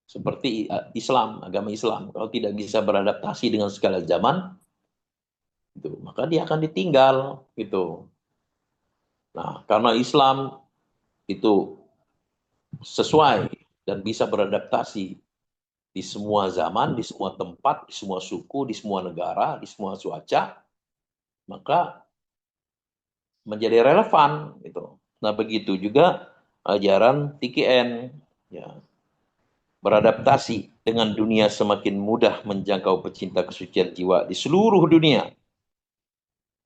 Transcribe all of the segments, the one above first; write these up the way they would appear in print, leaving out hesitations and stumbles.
seperti Islam, agama Islam. Kalau tidak bisa beradaptasi dengan segala zaman, itu, maka dia akan ditinggal. Gitu. Nah, karena Islam itu sesuai dan bisa beradaptasi di semua zaman, di semua tempat, di semua suku, di semua negara, di semua cuaca, maka menjadi relevan. Gitu. Nah, begitu juga ajaran TKN. Ya, beradaptasi dengan dunia semakin mudah menjangkau pecinta kesucian jiwa di seluruh dunia.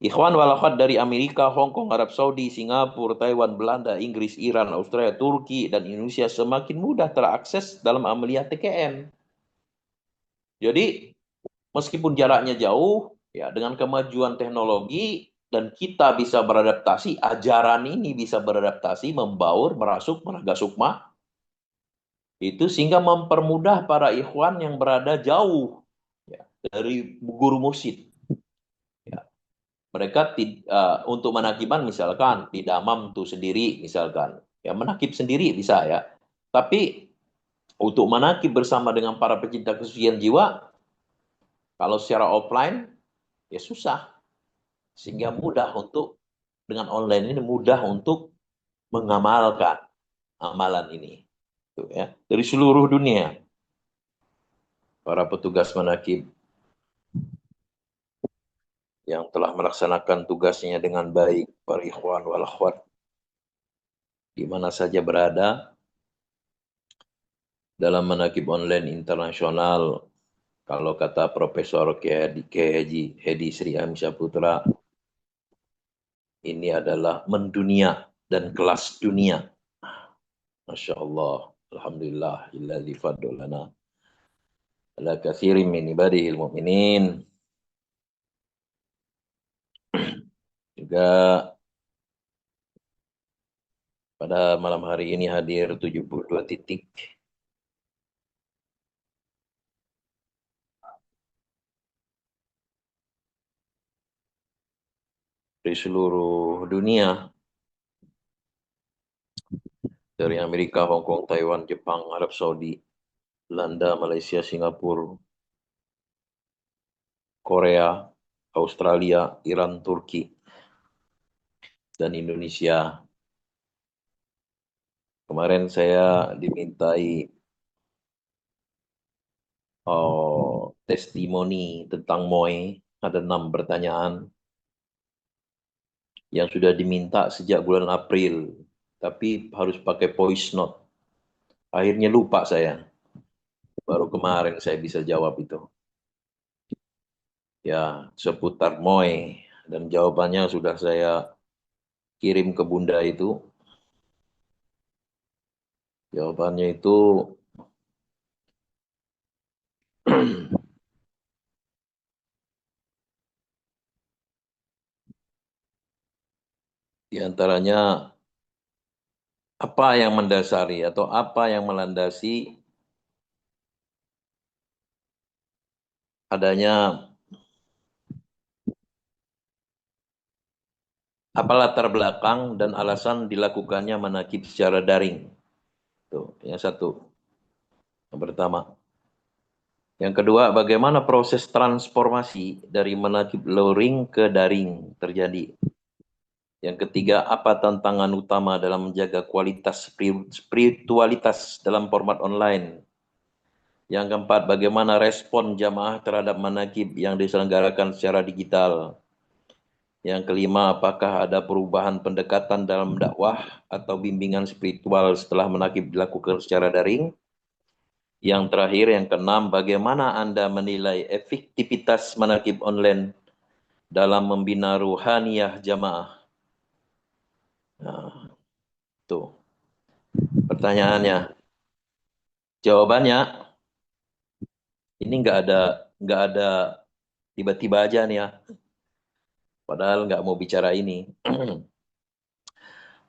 Ikhwan wal akhwat dari Amerika, Hong Kong, Arab Saudi, Singapura, Taiwan, Belanda, Inggris, Iran, Australia, Turki, dan Indonesia semakin mudah terakses dalam amaliyah TKN. Jadi, meskipun jaraknya jauh, ya dengan kemajuan teknologi dan kita bisa beradaptasi, ajaran ini bisa beradaptasi, membaur, merasuk, meraga sukma, itu sehingga mempermudah para ikhwan yang berada jauh ya, dari guru mursyid. Ya. Mereka untuk menakiban misalkan di Damam tuh sendiri misalkan, ya menakib sendiri bisa ya. Tapi untuk menakib bersama dengan para pecinta kesucian jiwa, kalau secara offline ya susah. Sehingga mudah untuk dengan online ini mudah untuk mengamalkan amalan ini. Tuh, ya. Dari seluruh dunia para petugas menakib yang telah melaksanakan tugasnya dengan baik, para ikhwan wal akhwat di mana saja berada dalam menakib online internasional. Kalau kata Profesor Kiai Haji Hedi Sri Amsyah Putra, ini adalah mendunia dan kelas dunia. Masya Allah, Alhamdulillah, illadzi fadolana ala kathirin min ibadihil mu'minin. Juga pada malam hari ini hadir 72 titik dari seluruh dunia, dari Amerika, Hong Kong, Taiwan, Jepang, Arab Saudi, Belanda, Malaysia, Singapura, Korea, Australia, Iran, Turki, dan Indonesia. Kemarin saya dimintai testimoni tentang MOE, ada 6 pertanyaan yang sudah diminta sejak bulan April, tapi harus pakai voice note. Akhirnya lupa saya. Baru kemarin saya bisa jawab itu. Ya, seputar MOE. Dan jawabannya sudah saya kirim ke Bunda itu. Jawabannya itu diantaranya apa yang mendasari atau apa yang melandasi adanya apa latar belakang dan alasan dilakukannya menakib secara daring. Tuh, yang satu. Yang pertama. Yang kedua, bagaimana proses transformasi dari menakib luring ke daring terjadi. Yang ketiga, apa tantangan utama dalam menjaga kualitas spiritualitas dalam format online. Yang keempat, bagaimana respon jamaah terhadap manakib yang diselenggarakan secara digital. Yang kelima, apakah ada perubahan pendekatan dalam dakwah atau bimbingan spiritual setelah menakib dilakukan secara daring. Yang terakhir, yang keenam, bagaimana Anda menilai efektivitas manakib online dalam membina ruhaniyah jamaah? Nah, tuh pertanyaannya. Jawabannya, ini nggak ada tiba-tiba aja nih ya. Padahal nggak mau bicara ini.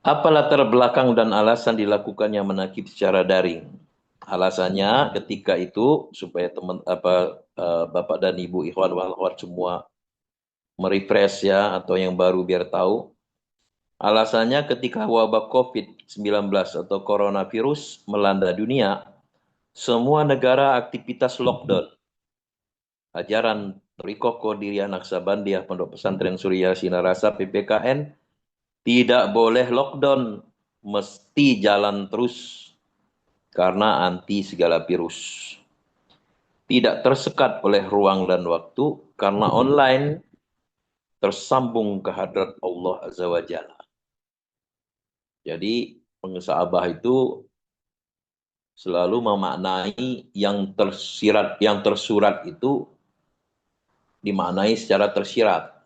Apa latar belakang dan alasan dilakukannya menakib secara daring? Alasannya ketika itu supaya Bapak dan Ibu ikhwan wal akhwat semua merefresh ya atau yang baru biar tahu. Alasannya ketika wabah COVID-19 atau coronavirus melanda dunia, semua negara aktivitas lockdown. Ajaran Torikoh Qadiriyah Naksabandiyah Pondok Pesantren Surya Sinarasa PPKN tidak boleh lockdown, mesti jalan terus karena anti segala virus. Tidak tersekat oleh ruang dan waktu karena online tersambung ke hadrat Allah Azza wa Jalla. Jadi pengusaha Abah itu selalu memaknai yang tersurat itu dimaknai secara tersirat.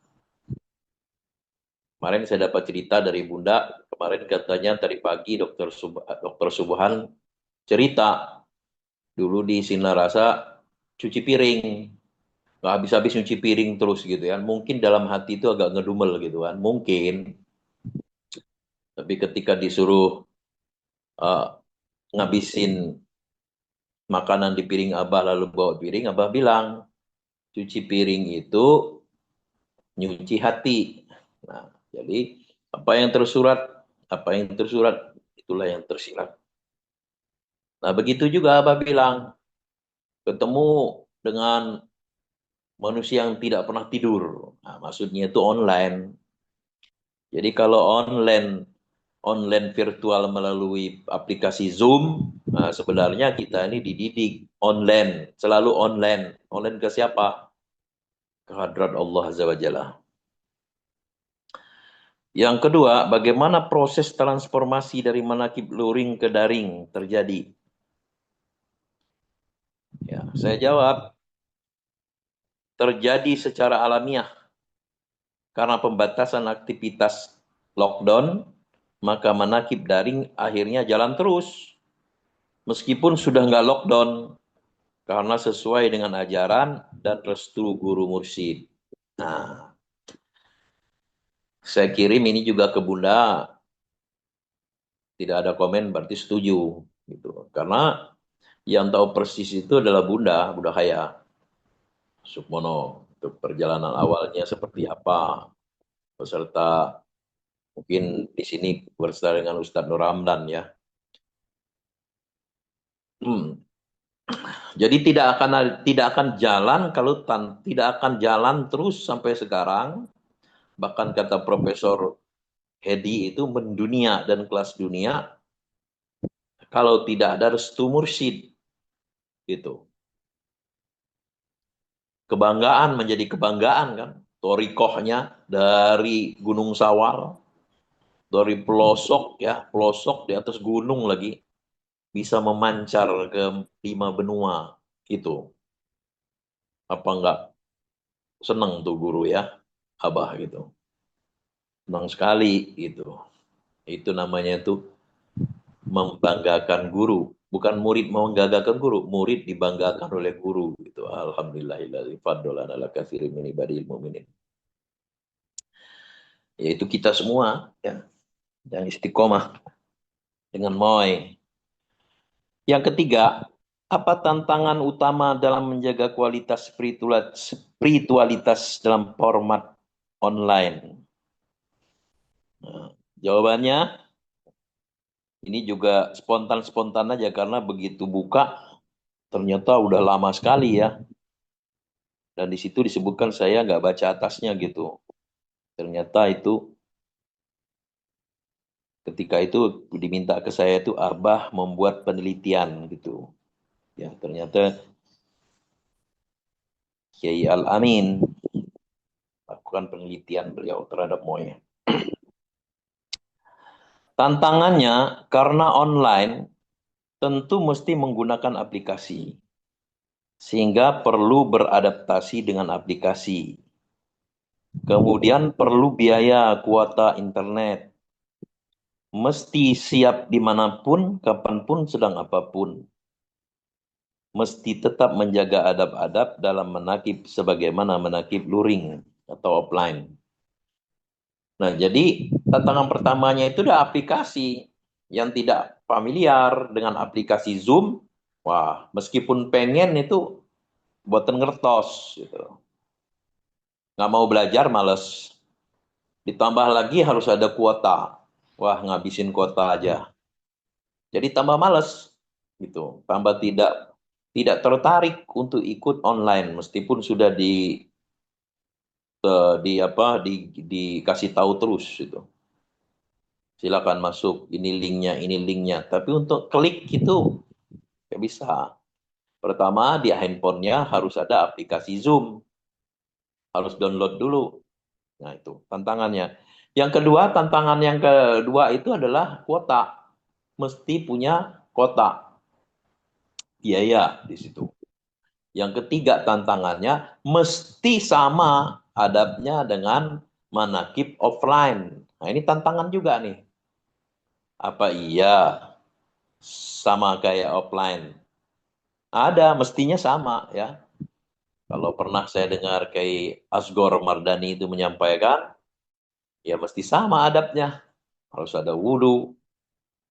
Kemarin saya dapat cerita dari Bunda, kemarin katanya tadi pagi Dokter Subhan cerita dulu di Sinarasa cuci piring, nggak habis-habis nyuci piring terus gitu ya. Mungkin dalam hati itu agak ngedumel gitu kan, mungkin. Tapi ketika disuruh uh, ngabisin makanan di piring Abah lalu bawa piring, Abah bilang cuci piring itu nyuci hati. Nah, jadi apa yang tersurat itulah yang tersirat. Nah, begitu juga Abah bilang ketemu dengan manusia yang tidak pernah tidur. Nah, maksudnya itu online. Jadi kalau online virtual melalui aplikasi Zoom, nah sebenarnya kita ini dididik online, selalu online. Online ke siapa? Ke hadrat Allah Azza wa Jalla. Yang kedua, bagaimana proses transformasi dari manakib luring ke daring terjadi? Ya, saya jawab, terjadi secara alamiah. Karena pembatasan aktivitas lockdown, maka manakib daring akhirnya jalan terus. Meskipun sudah nggak lockdown, karena sesuai dengan ajaran dan restu guru mursyid. Nah, saya kirim ini juga ke Bunda, tidak ada komen berarti setuju. Gitu. Karena yang tahu persis itu adalah Bunda Haya Sukmono. Untuk perjalanan awalnya seperti apa, beserta mungkin di sini bersama dengan Ustadz Nur Ramdan ya. Hmm. Jadi tidak akan jalan kalau tidak akan jalan terus sampai sekarang. Bahkan kata Profesor Hedi itu mendunia dan kelas dunia kalau tidak ada restu mursyid gitu. Kebanggaan menjadi kebanggaan kan. Torikohnya dari Gunung Sawal, dari pelosok ya, pelosok di atas gunung lagi bisa memancar ke 5 benua gitu. Apa enggak seneng tuh guru ya, Abah gitu. Senang sekali gitu. Itu namanya tuh membanggakan guru. Bukan murid membanggakan guru, murid dibanggakan oleh guru gitu. Alhamdulillahilladzi faddalana ala katsirin min ibadil mu'minin. Yaitu kita semua ya, yang istiqomah dengan moy. Yang ketiga, apa tantangan utama dalam menjaga kualitas spiritualitas dalam format online? Nah, jawabannya ini juga spontan-spontan aja karena begitu buka ternyata udah lama sekali ya. Dan di situ disebutkan saya nggak baca atasnya gitu. Ternyata itu ketika itu diminta ke saya itu Abah membuat penelitian gitu. Ya, ternyata Kiai Al-Amin lakukan penelitian beliau terhadap Moya. Tantangannya karena online tentu mesti menggunakan aplikasi. Sehingga perlu beradaptasi dengan aplikasi. Kemudian perlu biaya kuota internet. Mesti siap dimanapun, kapanpun, sedang apapun. Mesti tetap menjaga adab-adab dalam menakib sebagaimana menakib luring atau offline. Nah, jadi tantangan pertamanya itu adalah aplikasi yang tidak familiar dengan aplikasi Zoom. Wah, meskipun pengen itu buatan ngertos gitu. Nggak mau belajar, males. Ditambah lagi harus ada kuota. Wah, ngabisin kuota aja. Jadi tambah males. gitu. Tambah tidak tertarik untuk ikut online meskipun sudah dikasih tahu terus itu. Silakan masuk, ini linknya. Tapi untuk klik itu nggak bisa. Pertama, di handphonenya harus ada aplikasi Zoom, harus download dulu. Nah, itu tantangannya. Tantangan yang kedua itu adalah kuota. Mesti punya kuota, biaya di situ. Yang ketiga tantangannya mesti sama adabnya dengan manakib offline. Nah, ini tantangan juga nih. Apa iya sama kayak offline? Ada, mestinya sama ya. Kalau pernah saya dengar kayak Asgor Mardani itu menyampaikan, ya mesti sama adabnya. Harus ada wudhu,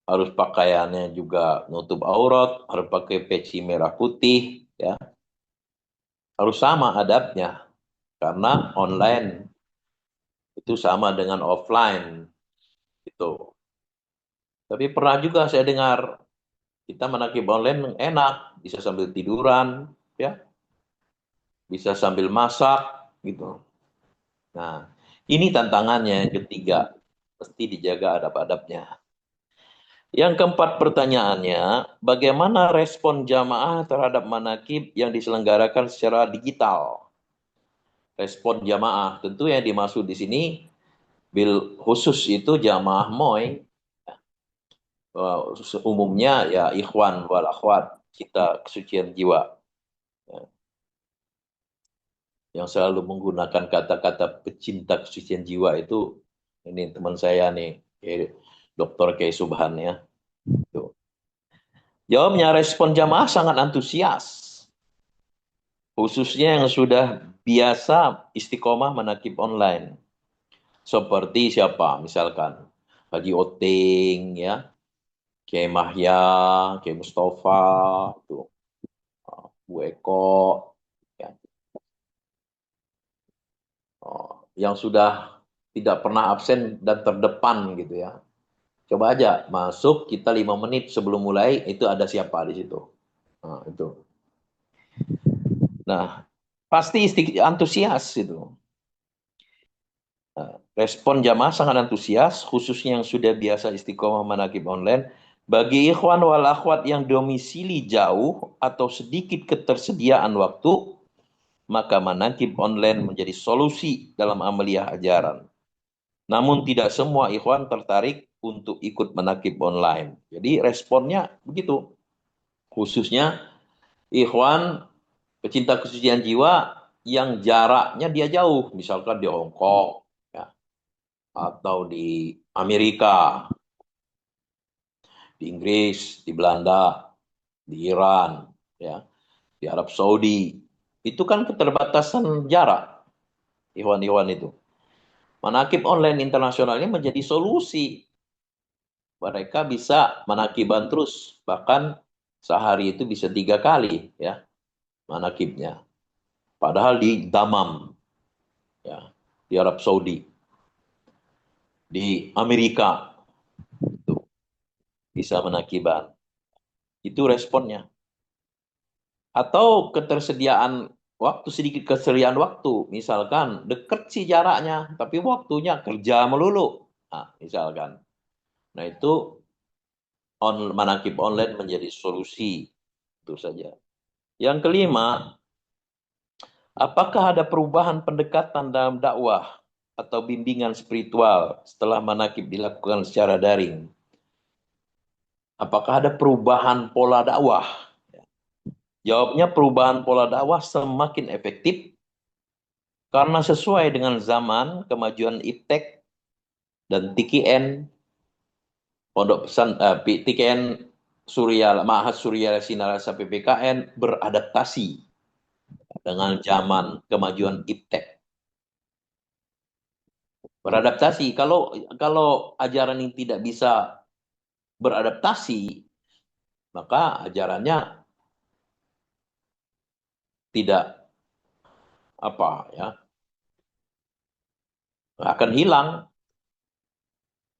harus pakaiannya juga nutup aurat, harus pakai peci merah putih, ya. Harus sama adabnya. Karena online itu sama dengan offline. Itu. Tapi pernah juga saya dengar, kita menakib online enak, bisa sambil tiduran, ya, bisa sambil masak, gitu. Nah, ini tantangannya yang ketiga. Mesti dijaga adab-adabnya. Yang keempat pertanyaannya, bagaimana respon jamaah terhadap manakib yang diselenggarakan secara digital? Respon jamaah, tentu yang dimaksud di sini, bil khusus itu jamaah MOI, umumnya ya ikhwan wal akhwat, kita kesucian jiwa. Yang selalu menggunakan kata-kata pecinta kesucian jiwa itu, ini teman saya nih, Dr. K. Subhan ya. Tuh. Jawabnya, respon jamaah sangat antusias. Khususnya yang sudah biasa istiqomah menakib online. Seperti siapa? Misalkan Haji Oting, ya, Kiai Mahya, Kiai Mustafa, tuh, Bu Eko, ya, yang sudah tidak pernah absen dan terdepan gitu ya. Coba aja masuk kita 5 menit sebelum mulai itu ada siapa di situ. Nah, itu. Nah, pasti antusias itu. Nah, respon jamaah sangat antusias, khususnya yang sudah biasa istiqomah manakib online. Bagi ikhwan wal akhwat yang domisili jauh atau sedikit ketersediaan waktu, maka manakib online menjadi solusi dalam amaliyah ajaran. Namun tidak semua ikhwan tertarik untuk ikut manakib online. Jadi responnya begitu. Khususnya ikhwan pecinta kesucian jiwa yang jaraknya dia jauh, misalkan di Hong Kong, ya, atau di Amerika, di Inggris, di Belanda, di Iran, ya, di Arab Saudi. Itu kan keterbatasan jarak, ikhwan-ikhwan itu. Manakib online internasional ini menjadi solusi. Mereka bisa manakiban terus, bahkan sehari itu bisa 3 kali, ya, manakibnya. Padahal di Damam, ya, di Arab Saudi, di Amerika, itu bisa menakiban. Itu responnya. Atau ketersediaan waktu, sedikit ketersediaan waktu. Misalkan deket sih jaraknya, tapi waktunya kerja melulu. Nah, misalkan. Nah, itu manakib online menjadi solusi. Itu saja. Yang kelima, apakah ada perubahan pendekatan dalam dakwah atau bimbingan spiritual setelah manakib dilakukan secara daring? Apakah ada perubahan pola dakwah? Jawabnya, perubahan pola dakwah semakin efektif karena sesuai dengan zaman kemajuan iptek dan TKN, Pondok Pesan TKN Surya Mahas Surya Sinarasa PPKN beradaptasi dengan zaman kemajuan iptek. Beradaptasi. Kalau ajaran ini tidak bisa beradaptasi, maka ajarannya tidak apa ya, akan hilang.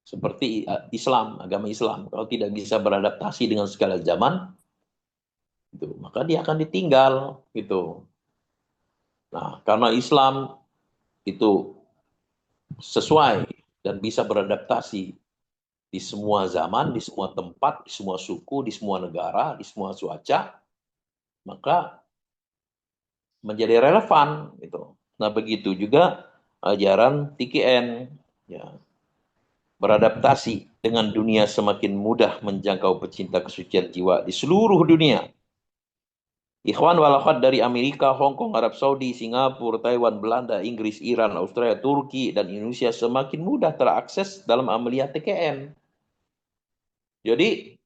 Seperti Islam, agama Islam. Kalau tidak bisa beradaptasi dengan segala zaman, gitu. Maka dia akan ditinggal gitu. Nah, karena Islam itu sesuai dan bisa beradaptasi di semua zaman, di semua tempat, di semua suku, di semua negara, di semua cuaca, maka menjadi relevan gitu. Nah, begitu juga ajaran TKN ya, beradaptasi dengan dunia semakin mudah menjangkau pecinta kesucian jiwa di seluruh dunia. Ikhwan wal akhwat dari Amerika, Hong Kong, Arab Saudi, Singapura, Taiwan, Belanda, Inggris, Iran, Australia, Turki, dan Indonesia semakin mudah terakses dalam amaliyah TKN. Jadi,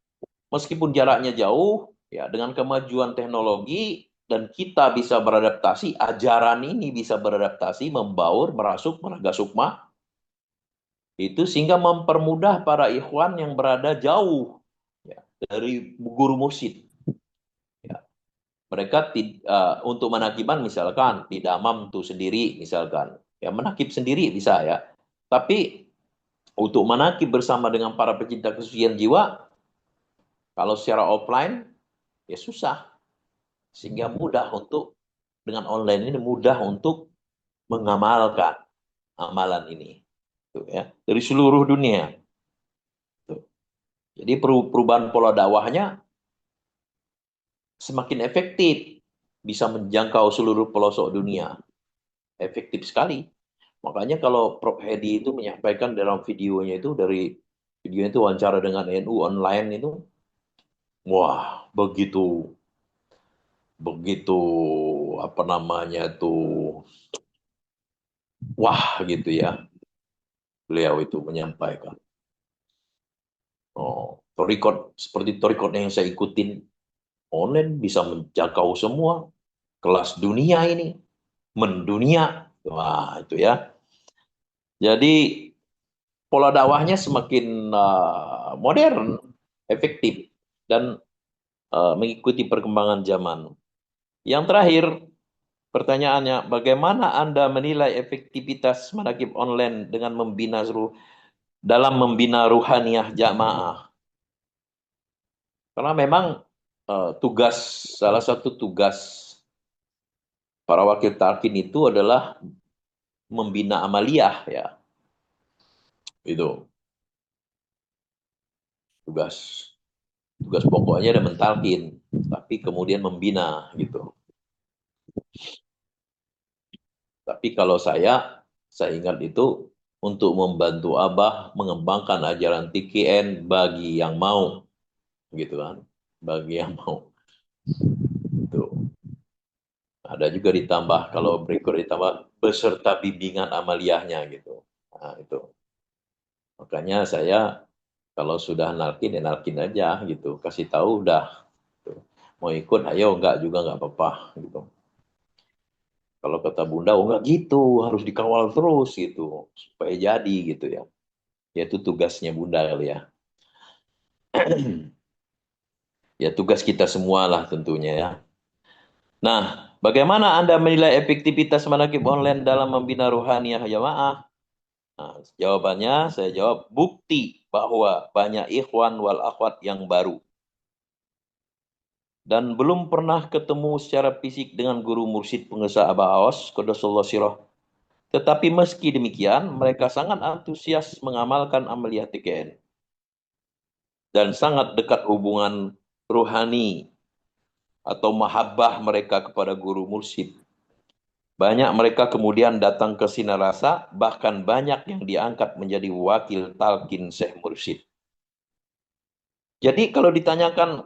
meskipun jaraknya jauh, ya dengan kemajuan teknologi dan kita bisa beradaptasi, ajaran ini bisa beradaptasi, membaur, merasuk, meraga sukma, itu sehingga mempermudah para ikhwan yang berada jauh ya, dari guru mursyid. Ya. Mereka untuk menakiban misalkan di Damam tuh sendiri misalkan, ya menakib sendiri bisa ya. Tapi untuk menakib bersama dengan para pecinta kesucian jiwa, kalau secara offline ya susah. Sehingga mudah untuk dengan online ini mudah untuk mengamalkan amalan ini. Tuh, ya. Dari seluruh dunia. Tuh. Jadi perubahan pola dakwahnya semakin efektif. Bisa menjangkau seluruh pelosok dunia. Efektif sekali. Makanya kalau Prof. Hedi itu menyampaikan dalam videonya itu dari videonya itu wawancara dengan NU online itu, wah begitu begitu apa namanya tuh, wah gitu ya beliau itu menyampaikan. Oh, torikot seperti torikot yang saya ikutin online bisa menjangkau semua kelas dunia ini, mendunia. Wah, itu ya. Jadi pola dakwahnya semakin modern, efektif dan mengikuti perkembangan zaman. Yang terakhir, pertanyaannya, bagaimana Anda menilai efektivitas manakib online dengan dalam membina ruhaniyah jamaah? Karena memang tugas salah satu tugas para wakil talqin itu adalah membina amaliyah ya. Itu tugas tugas pokoknya ada mentalkin, tapi kemudian membina gitu. Tapi kalau saya ingat itu untuk membantu Abah mengembangkan ajaran TKN bagi yang mau gitu kan, bagi yang mau. Itu ada juga ditambah kalau berikut ditambah beserta bimbingan amaliyahnya gitu. Nah, itu. Makanya saya kalau sudah nalkin ya nalkin aja gitu, kasih tahu udah. Gitu. Mau ikut ayo enggak juga enggak apa-apa gitu. Kalau kata Bunda, oh enggak gitu, harus dikawal terus gitu supaya jadi gitu ya. Ya itu tugasnya Bunda kali ya. Ya tugas kita semua lah tentunya ya. Nah, bagaimana Anda menilai efektivitas manakib online dalam membina ruhaniyah jamaah? Nah, jawabannya saya jawab bukti bahwa banyak ikhwan wal akhwat yang baru dan belum pernah ketemu secara fisik dengan guru mursyid pengesah Abah Aos, Qaddasallahu sirah. Tetapi meski demikian, mereka sangat antusias mengamalkan amaliyah TKN dan sangat dekat hubungan ruhani atau mahabbah mereka kepada guru mursyid. Banyak mereka kemudian datang ke Sinarasa, bahkan banyak yang diangkat menjadi wakil talqin Syekh Mursyid. Jadi kalau ditanyakan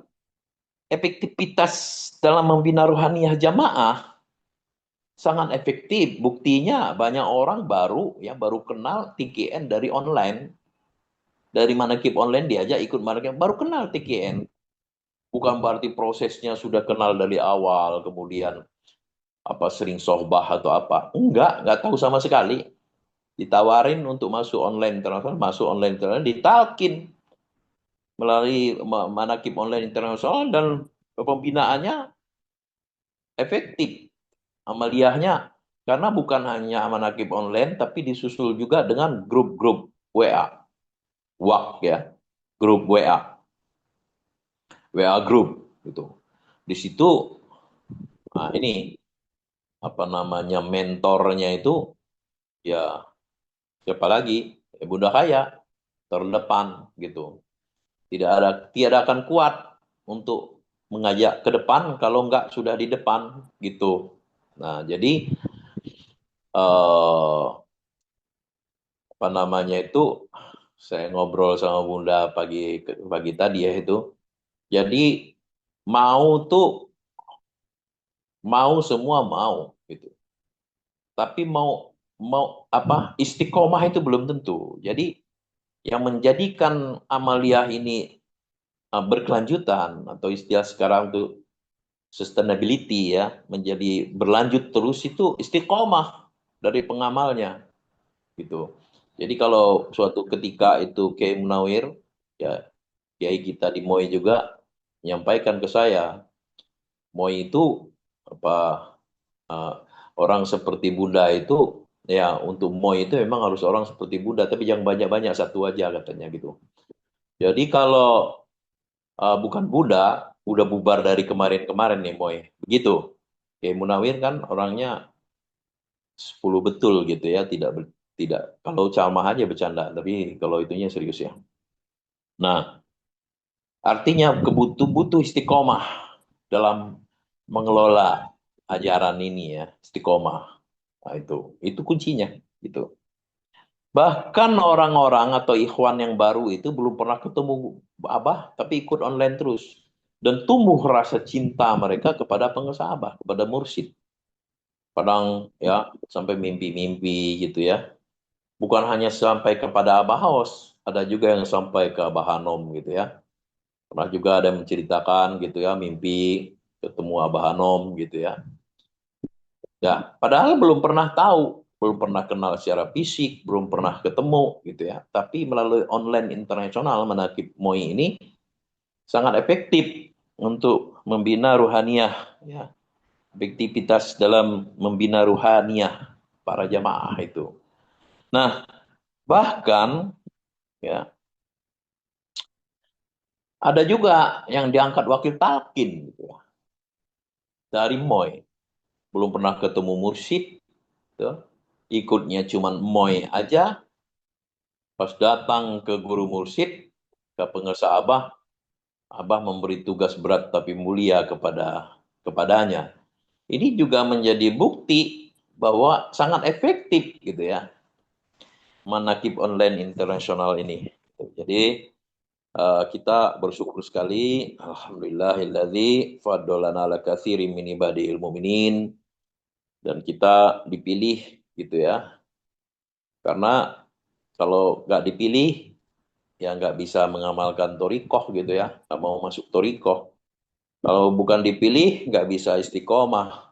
efektivitas dalam membina ruhaniyah jamaah, sangat efektif. Buktinya banyak orang baru kenal TKN dari online. Dari manakib online diajak ikut manakib, baru kenal TKN. Bukan berarti prosesnya sudah kenal dari awal, kemudian apa sering sohbah atau apa. Enggak tahu sama sekali. Ditawarin untuk masuk online internasional, masuk online internasional, ditalkin melalui manakib online internasional dan pembinaannya efektif. Amaliyahnya karena bukan hanya manakib online tapi disusul juga dengan grup-grup WA, WA ya, grup WA, WA grup gitu. Di situ, nah ini apa namanya mentornya itu ya siapa lagi? Ya, Bunda Kaya terdepan gitu. Tidak akan kuat untuk mengajak ke depan kalau nggak sudah di depan gitu. Nah, jadi apa namanya itu saya ngobrol sama Bunda pagi pagi tadi ya itu. Jadi mau tuh mau semua mau gitu. Tapi mau mau apa istiqomah itu belum tentu. Jadi yang menjadikan amaliyah ini berkelanjutan atau istilah sekarang tuh sustainability ya menjadi berlanjut terus itu istiqomah dari pengamalnya gitu. Jadi kalau suatu ketika itu Kiai Munawir ya Kiai kita di MOI juga menyampaikan ke saya MOI itu apa eh, orang seperti Buddha itu ya untuk MOI itu memang harus orang seperti Buddha tapi jangan banyak-banyak satu aja katanya gitu. Jadi kalau bukan Buddha udah bubar dari kemarin-kemarin nih MOI. Begitu. Kiai Munawir kan orangnya 10 betul gitu ya, tidak kalau ceramah aja bercanda, tapi kalau itunya serius ya. Nah, artinya butuh istiqomah dalam mengelola ajaran ini ya, istiqomah. Nah, itu kuncinya gitu. Bahkan orang-orang atau ikhwan yang baru itu belum pernah ketemu Abah, tapi ikut online terus. Dan tumbuh rasa cinta mereka kepada pengusaha Abah, kepada mursyid. Kadang ya sampai mimpi-mimpi gitu ya. Bukan hanya sampai kepada Abah Hos, ada juga yang sampai ke Abah Hanom gitu ya. Pernah juga ada yang menceritakan gitu ya, mimpi ketemu Abah Hanom gitu ya. Ya, padahal belum pernah tahu, belum pernah kenal secara fisik, belum pernah ketemu gitu ya. Tapi melalui online internasional Manakib MOI ini sangat efektif untuk membina ruhaniyah ya. Efektivitas dalam membina ruhaniyah para jamaah itu. Nah, bahkan ya ada juga yang diangkat wakil talkin gitu ya, dari MOI. Belum pernah ketemu mursyid, gitu. Ikutnya cuman MOI aja. Pas datang ke guru mursyid, ke pengesah Abah, Abah memberi tugas berat tapi mulia kepadanya. Ini juga menjadi bukti bahwa sangat efektif gitu ya manakib online internasional ini. Jadi kita bersyukur sekali, alhamdulillahilladzi faddalana ala katsirin min ibadil mu'minin, dan kita dipilih gitu ya. Karena kalau nggak dipilih ya nggak bisa mengamalkan torikoh gitu ya, nggak mau masuk torikoh. Kalau bukan dipilih nggak bisa istiqomah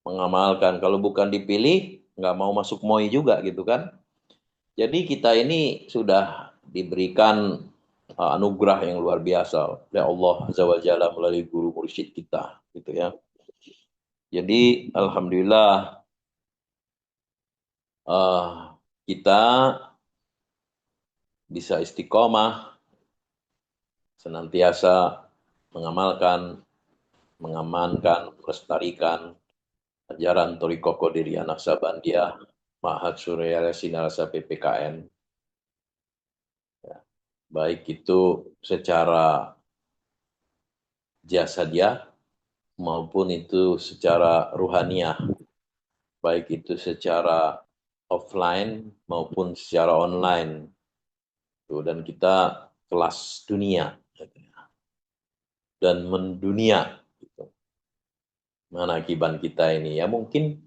mengamalkan. Kalau bukan dipilih nggak mau masuk MOI juga gitu kan. Jadi kita ini sudah diberikan anugerah yang luar biasa oleh Allah Azza wa Jalla melalui guru mursyid kita gitu ya. Jadi alhamdulillah kita bisa istiqomah senantiasa mengamalkan, mengamankan, melestarikan ajaran Thariqah Qadiriyah Naqsabandiyah Ma'had Suryala Sinarasa PPKN, ya. Baik itu secara jasadiyah maupun itu secara ruhaniyah, baik itu secara offline maupun secara online. Tuh, dan kita kelas dunia dan mendunia. Gitu. Manakiban kita ini ya mungkin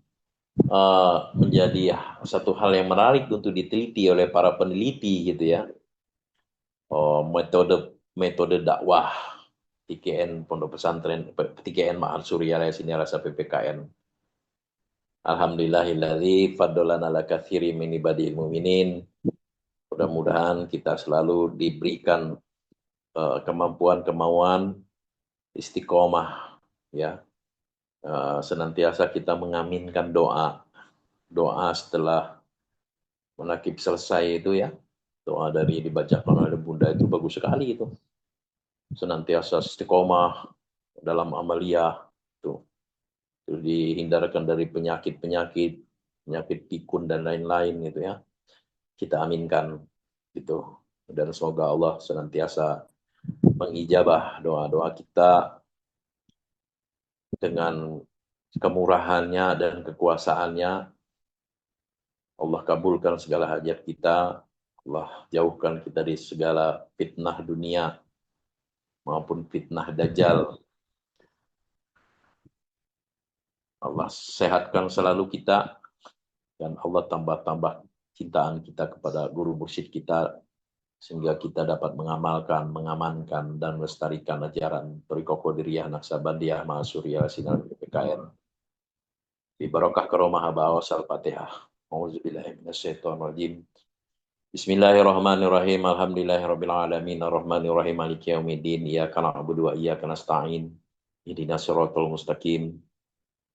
menjadi satu hal yang menarik untuk diteliti oleh para peneliti gitu ya. Metode metode dakwah TKN Pondok Pesantren TKN Ma'had Suryala Sinarasa PPKN. Alhamdulillahilladzi faddalana ala katsiri min ibadil mu'minin. Mudah-mudahan kita selalu diberikan kemampuan istiqomah ya. Senantiasa kita mengaminkan doa setelah menakib selesai itu ya. Doa dari dibacakan oleh Bunda itu bagus sekali itu. Senantiasa istiqomah dalam amaliyah tuh. Itu dihindarkan dari penyakit-penyakit, penyakit pikun dan lain-lain gitu ya. Kita aminkan gitu. Dan semoga Allah senantiasa mengijabah doa-doa kita dengan kemurahannya dan kekuasaannya. Allah kabulkan segala hajat kita. Allah jauhkan kita dari segala fitnah dunia maupun fitnah dajjal. Allah sehatkan selalu kita dan Allah tambah-tambah cintaan kita kepada guru mursyid kita sehingga kita dapat mengamalkan, mengamankan dan melestarikan ajaran Thariqah Qadiriyah Naksabandiyah Mahasuriya Sinar PKN. Di barokah karomah bawas al-Fatihah. Auzubillahi minasyaitonirrajim. Bismillahirrahmanirrahim. Alhamdulillahirabbil alamin arrahmanirrahim maliki yaumiddin. Iyyaka na'budu wa iyyaka nasta'in. Ihdinas siratal mustaqim.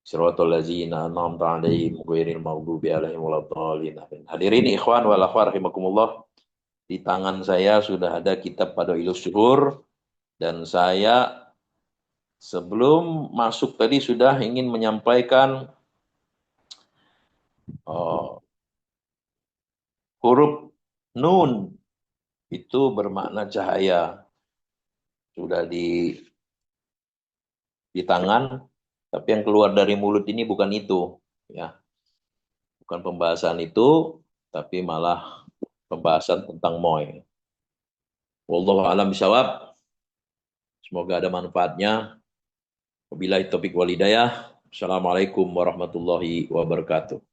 Siratal ladzina an'amta 'alaihim ghairil maghdubi 'alaihim waladdallin. Hadirin ikhwan wal akhwat rahimakumullah. Di tangan saya sudah ada kitab Fadailus Syuhur dan saya sebelum masuk tadi sudah ingin menyampaikan huruf nun itu bermakna cahaya. Sudah di tangan, tapi yang keluar dari mulut ini bukan itu, ya. Bukan pembahasan itu, tapi malah pembahasan tentang moy. Wallahu a'lam bishawab. Semoga ada manfaatnya. Wabillahi taufiq wal hidayah. Assalamualaikum warahmatullahi wabarakatuh.